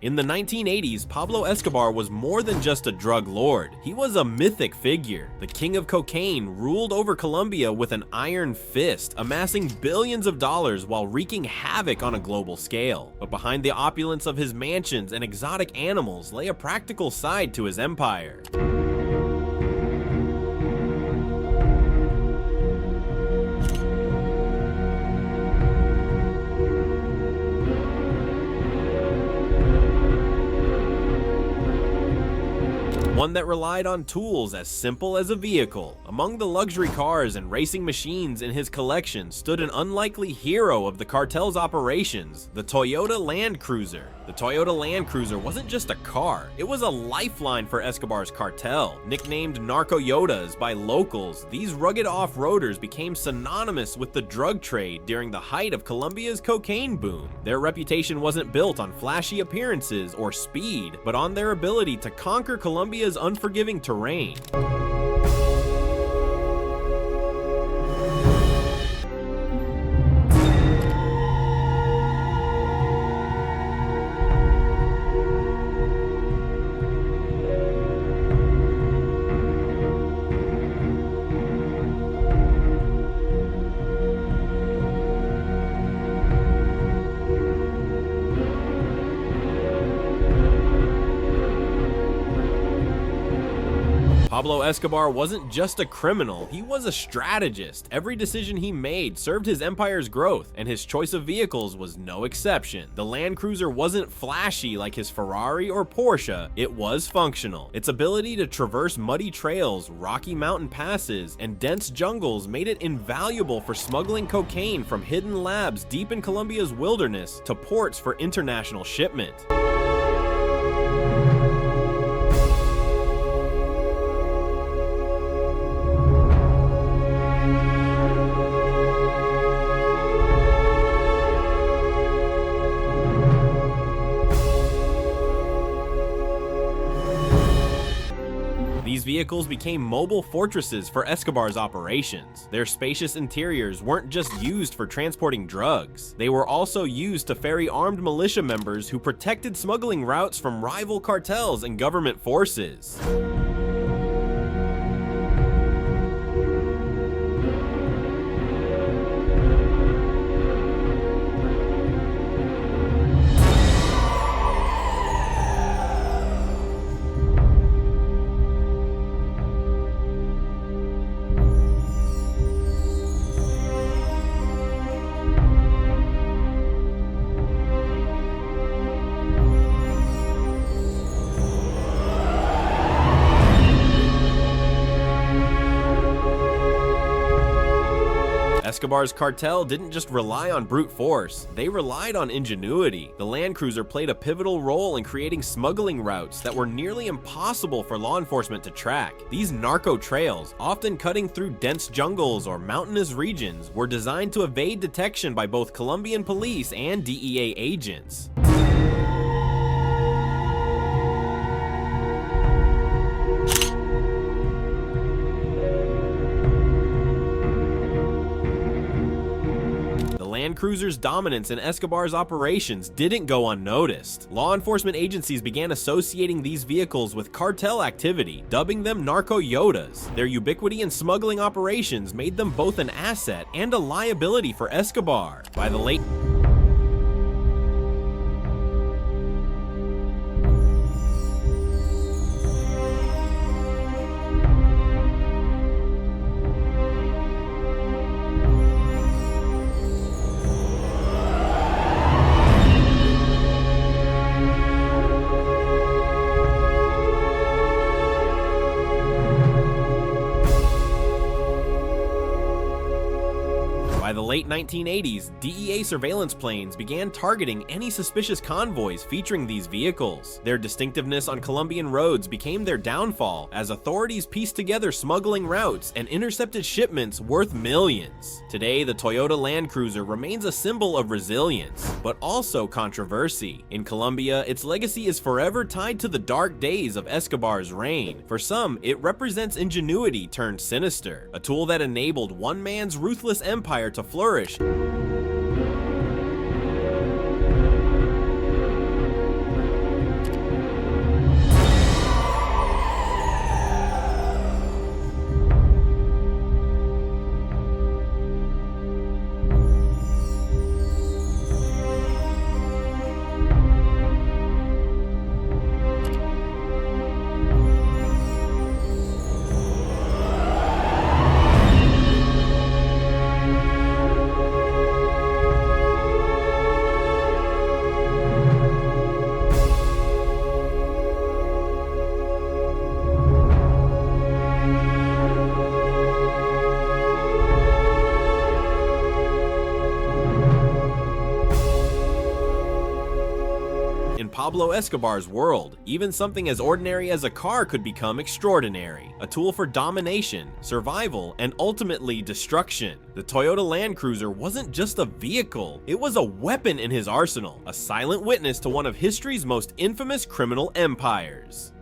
In the 1980s, Pablo Escobar was more than just a drug lord. He was a mythic figure. The king of cocaine ruled over Colombia with an iron fist, amassing billions of dollars while wreaking havoc on a global scale. But behind the opulence of his mansions and exotic animals lay a practical side to his empire. One that relied on tools as simple as a vehicle. Among the luxury cars and racing machines in his collection stood an unlikely hero of the cartel's operations, the Toyota Land Cruiser. The Toyota Land Cruiser wasn't just a car, it was a lifeline for Escobar's cartel. Nicknamed Narco-Yodas by locals, these rugged off-roaders became synonymous with the drug trade during the height of Colombia's cocaine boom. Their reputation wasn't built on flashy appearances or speed, but on their ability to conquer Colombia's unforgiving terrain. Pablo Escobar wasn't just a criminal, he was a strategist. Every decision he made served his empire's growth, and his choice of vehicles was no exception. The Land Cruiser wasn't flashy like his Ferrari or Porsche, it was functional. Its ability to traverse muddy trails, rocky mountain passes, and dense jungles made it invaluable for smuggling cocaine from hidden labs deep in Colombia's wilderness to ports for international shipment. These vehicles became mobile fortresses for Escobar's operations. Their spacious interiors weren't just used for transporting drugs. They were also used to ferry armed militia members who protected smuggling routes from rival cartels and government forces. Escobar's cartel didn't just rely on brute force, they relied on ingenuity. The Land Cruiser played a pivotal role in creating smuggling routes that were nearly impossible for law enforcement to track. These narco trails, often cutting through dense jungles or mountainous regions, were designed to evade detection by both Colombian police and DEA agents. Land Cruiser's dominance in Escobar's operations didn't go unnoticed. Law enforcement agencies began associating these vehicles with cartel activity, dubbing them Narco-Yodas. Their ubiquity in smuggling operations made them both an asset and a liability for Escobar. By the late By the late 1980s, DEA surveillance planes began targeting any suspicious convoys featuring these vehicles. Their distinctiveness on Colombian roads became their downfall as authorities pieced together smuggling routes and intercepted shipments worth millions. Today, the Toyota Land Cruiser remains a symbol of resilience, but also controversy. In Colombia, its legacy is forever tied to the dark days of Escobar's reign. For some, it represents ingenuity turned sinister, a tool that enabled one man's ruthless empire to flourish. Pablo Escobar's world, even something as ordinary as a car could become extraordinary, a tool for domination, survival, and ultimately destruction. The Toyota Land Cruiser wasn't just a vehicle, it was a weapon in his arsenal, a silent witness to one of history's most infamous criminal empires.